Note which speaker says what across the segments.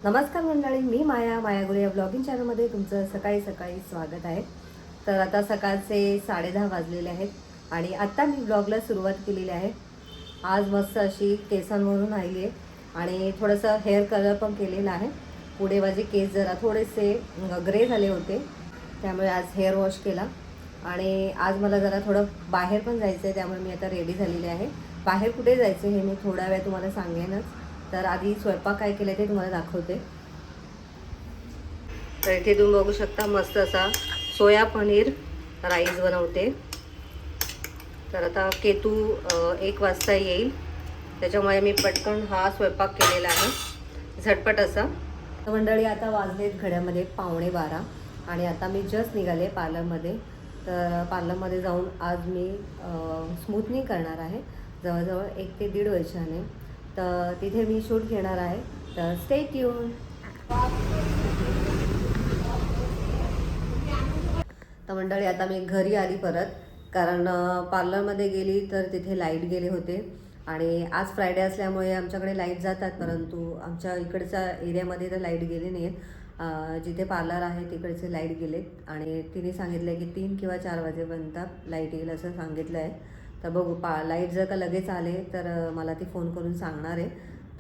Speaker 1: नमस्कार मंडळी, मी माया गुरे या ब्लॉगिंग चॅनलमध्ये तुमचं सकाळी स्वागत आहे. तर आता सकाळचे 10:30 वाजलेले आहेत आणि आत्ता मी ब्लॉगला सुरुवात केलेली आहे. आज मस्त अशी केसांवरून आली आहे आणि थोडंसं हेअर कलर पण केलेला आहे. पुढे माझे केस जरा थोडेसे ग्रे झाले होते, त्यामुळे आज हेअर वॉश केला. आणि आज मला जरा थोडं बाहेर पण जायचं आहे, त्यामुळे मी आता रेडी झालेली आहे. बाहेर कुठे जायचं हे मी थोड्या वेळ तुम्हाला सांगेनच. तर आधी स्वयंपाक काय केलं ते तुम्हाला दाखवते. तर इथे तुम्ही बघू शकता मस्त असा सोया पनीर राईस बनवते. तर आता केतू 1 वाजता येईल, त्याच्यामुळे मी पटकन हा स्वयंपाक केलेला आहे, झटपट असा. तर मंडळी आता वाजलेत घड्यामध्ये 11:15 आणि आता मी जस्ट निघाले पार्लरमध्ये. तर पार्लरमध्ये जाऊन आज मी स्मूथनिंग करणार आहे, जवळजवळ 1 ते 1.5 वर्षाने. तर तिथे मी शूट घेणार आहे, तर स्टे ट्यून. तर मंडळी आता मी घरी आली परत, कारण पार्लरमध्ये गेली तर तिथे लाईट गेले होते आणि आज फ्रायडे असल्यामुळे आमच्याकडे लाईट जातात, परंतु आमच्या इकडच्या एरियामध्ये तर लाईट गेली नाही आहेत. जिथे पार्लर आहे तिकडचे लाईट गेलेत आणि तिने सांगितलं की 3 किंवा 4 वाजेपर्यंत लाईट येईल असं सांगितलं आहे. तर बघू, लाईट जर का लगेच आले तर मला ती फोन करून सांगणार आहे.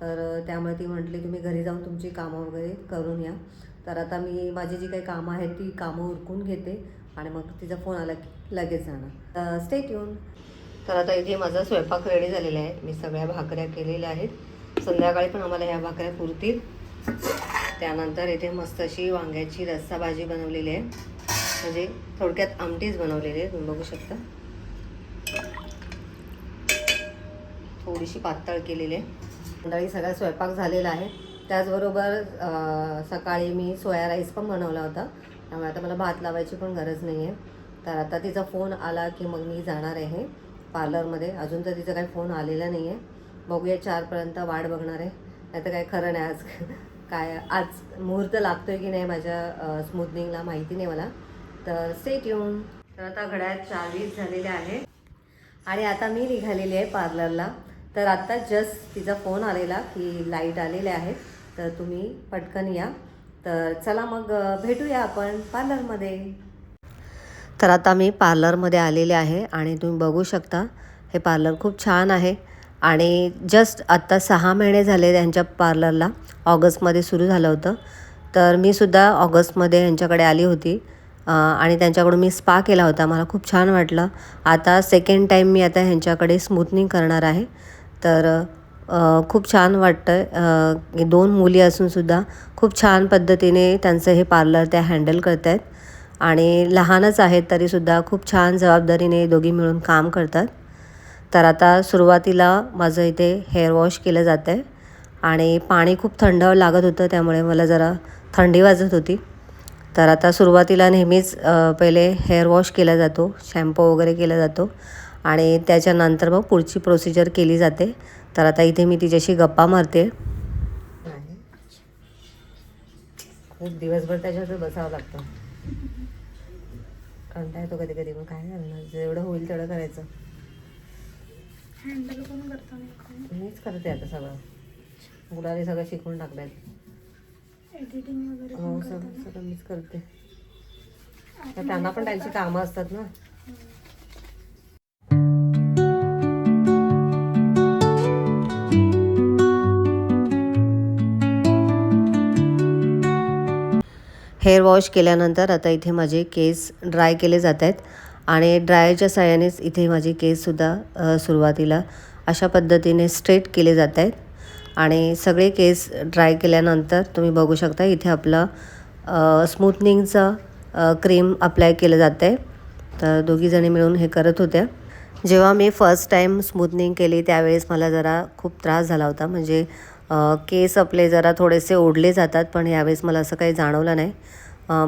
Speaker 1: तर त्यामुळे ती म्हटली तुम्ही घरी जाऊन तुमची कामं वगैरे करून या. तर आता मी माझी जी काही कामं आहेत ती कामं उरकून घेते आणि मग तिचा फोन आला की लगेच जाणार. तर स्टे ट्यून. तर आता इथे माझा स्वयंपाक रेडी झालेला आहे. मी सगळ्या भाकऱ्या केलेल्या आहेत, संध्याकाळी पण आम्हाला ह्या भाकऱ्या पुरतील. त्यानंतर इथे मस्त अशी वांग्याची रस्सा भाजी बनवलेली आहे, म्हणजे थोडक्यात आमटीच बनवलेली आहे, तुम्ही बघू शकता. थोडीशी पातळ केलेली आहे. मंडळी सगळा स्वयंपाक झालेला आहे. त्याचबरोबर सकाळी मी सोया राईस पण बनवला होता, त्यामुळे आता मला भात लावायची पण गरज नाही आहे. तर आता तिचा फोन आला की मग मी जाणार आहे पार्लरमध्ये. अजून तर तिचा काही फोन आलेला नाही आहे. बघूया 4पर्यंत वाट बघणार आहे, नाही तर काय खरं नाही. आज आज मुहूर्त लागतो आहे की नाही माझ्या स्मूथनिंगला माहिती नाही मला. तर स्टे ट्यून. तर आता घड्याळात 4:20 झालेले आहे आणि आता मी निघालेली आहे पार्लरला. तर आत्ता जस्ट तिचा फोन आलेला की लाईट आलेले आहेत, तर तुम्ही पटकन या. तर चला मग भेटूया आपण पार्लरमध्ये. तर आता मी पार्लरमध्ये आलेले आहे आणि तुम्ही बघू शकता हे पार्लर खूप छान आहे. आणि जस्ट आत्ता 6 महिने झाले त्यांच्या पार्लरला. ऑगस्टमध्ये सुरू झालं होतं. तर मी सुद्धा ऑगस्टमध्ये यांच्याकडे आली होती आणि त्यांच्याकडून मी स्पा केला होता. मला खूप छान वाटलं. आता सेकंड टाईम मी आता ह्यांच्याकडे स्मूथनिंग करणार आहे. तर खूप छान वाटतं. 2 मुली असूनसुद्धा खूप छान पद्धतीने त्यांचं हे पार्लर त्या हँडल करत आहेत आणि लहानच आहेत तरीसुद्धा खूप छान जबाबदारीने दोघी मिळून काम करतात. तर आता सुरुवातीला माझं इथे हेअर वॉश केलं जातं आहे आणि पाणी खूप थंड लागत होतं, त्यामुळे मला जरा थंडी वाजत होती. तर आता सुरुवातीला नेहमीच पहिले हेअर वॉश केला जातो, शॅम्पू वगैरे केला जातो आणि त्याच्यानंतर मग पुढची प्रोसिजर केली जाते. तर आता इथे मी तिच्याशी गप्पा मारते. खूप दिवसभर त्याच्यावर बसावं लागतं, कंटाळा येतो कधी कधी. मग काय करणार, जेवढं होईल तेवढं करायचं.
Speaker 2: हँडल कोण करतो?
Speaker 1: मीच करते आता सगळं. मुलाने सगळं शिकवून टाकलं आहे.
Speaker 2: एडिटिंग वगैरे
Speaker 1: हो, सगळं मीच करते. त्यांना पण त्यांची कामं असतात ना. हेअर वॉश केल्यानंतर आता इथे माझे केस ड्राय केले जात आहेत आणि ड्रायरच्या साहाय्यानेच इथे माझे केससुद्धा सुरुवातीला अशा पद्धतीने स्ट्रेट केले जात आहेत. आणि सगळे केस ड्राय केल्यानंतर तुम्ही बघू शकता इथे आपलं स्मूथनिंगचं क्रीम अप्लाय केलं जातं आहे. तर दोघीजणी मिळून हे करत होत्या. जेव्हा मी फर्स्ट टाईम स्मूथनिंग केली त्यावेळेस मला जरा खूप त्रास झाला होता, म्हणजे केस आपले जरा थोडेसे ओढले जातात, पण यावेळेस मला असं काही जाणवलं नाही.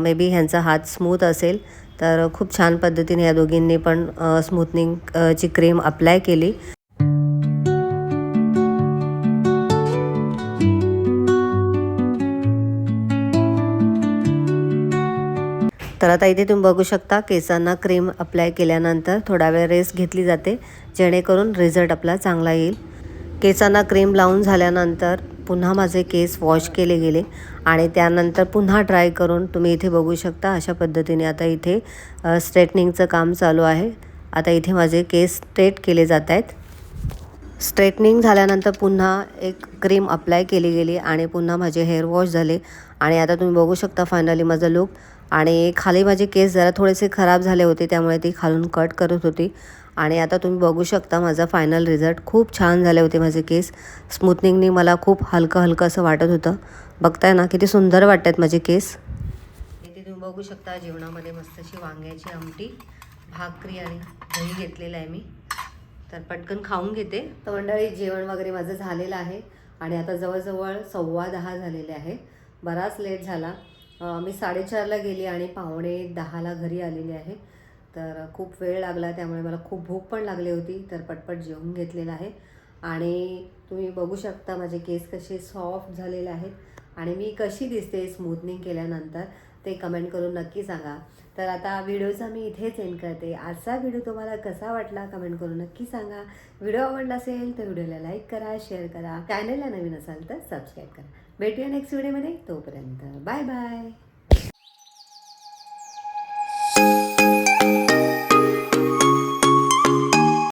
Speaker 1: मे बी ह्यांचा हात स्मूथ असेल. तर खूप छान पद्धतीने या दोघींनी पण स्मूथनिंगची क्रीम अप्लाय केली. तर आता इथे तुम्ही बघू शकता केसांना क्रीम अप्लाय केल्यानंतर थोडा वेळ रेस्ट घेतली जाते, जेणेकरून रिझल्ट आपला चांगला येईल. केसांना क्रीम लावून झाल्यानंतर पुन्हा माझे केस वॉश केले गेले आणि त्यानंतर पुन्हा ड्राय करून तुम्ही इथे बघू शकता अशा पद्धतीने आता इथे स्ट्रेटनिंगचं काम चालू आहे. आता इथे माझे केस स्ट्रेट केले जात आहेत. स्ट्रेटनिंग झाल्यानंतर पुन्हा एक क्रीम अप्लाय केली गेली आणि पुन्हा माझे हेअर वॉश झाले आणि आता तुम्ही बघू शकता फायनली माझा लुक. आणि खाली माझे केस जरा थोडेसे खराब झाले होते त्यामुळे ती खालून कट करत होती आणि आता तुम्ही बघू शकता माझा फायनल रिझल्ट. खूप छान झाले होते माझे केस. स्मूथनिंगनी मला खूप हलकं हलकं असं वाटत होतं. बघताय ना किती सुंदर वाटत आहेत माझे केस. इथे तुम्ही बघू शकता जेवणामध्ये मस्त अशी वांग्याची आमटी, भाकरी आणि दही घेतलेलं आहे मी. तर पटकन खाऊन घेते. तर मंडळी जेवण वगैरे माझं झालेलं आहे आणि आता जवळजवळ 10:15 झालेले आहे. बराच लेट झाला. मी 4:30ला गेली आणि 9:45ला घरी आलेली आहे. तर खूप वेळ लागला त्यामुळे मला खूप भूक पण लागली होती. तर पटपट जेवून घेतलेलं आहे आणि तुम्ही बघू शकता माझे केस कसे सॉफ्ट झालेले आहेत आणि मी कशी दिसते स्मूथनिंग केल्यानंतर ते कमेंट करून नक्की सांगा. तर आता व्हिडिओचा मी इथेच एंड करते. आजचा व्हिडिओ तुम्हाला कसा वाटला कमेंट करून नक्की सांगा. व्हिडिओ आवडला असेल तर व्हिडिओला लाईक करा, शेअर करा. चॅनलला नवीन असाल तर सबस्क्राईब करा. भेटूया नेक्स्ट व्हिडिओमध्ये. तोपर्यंत बाय बाय.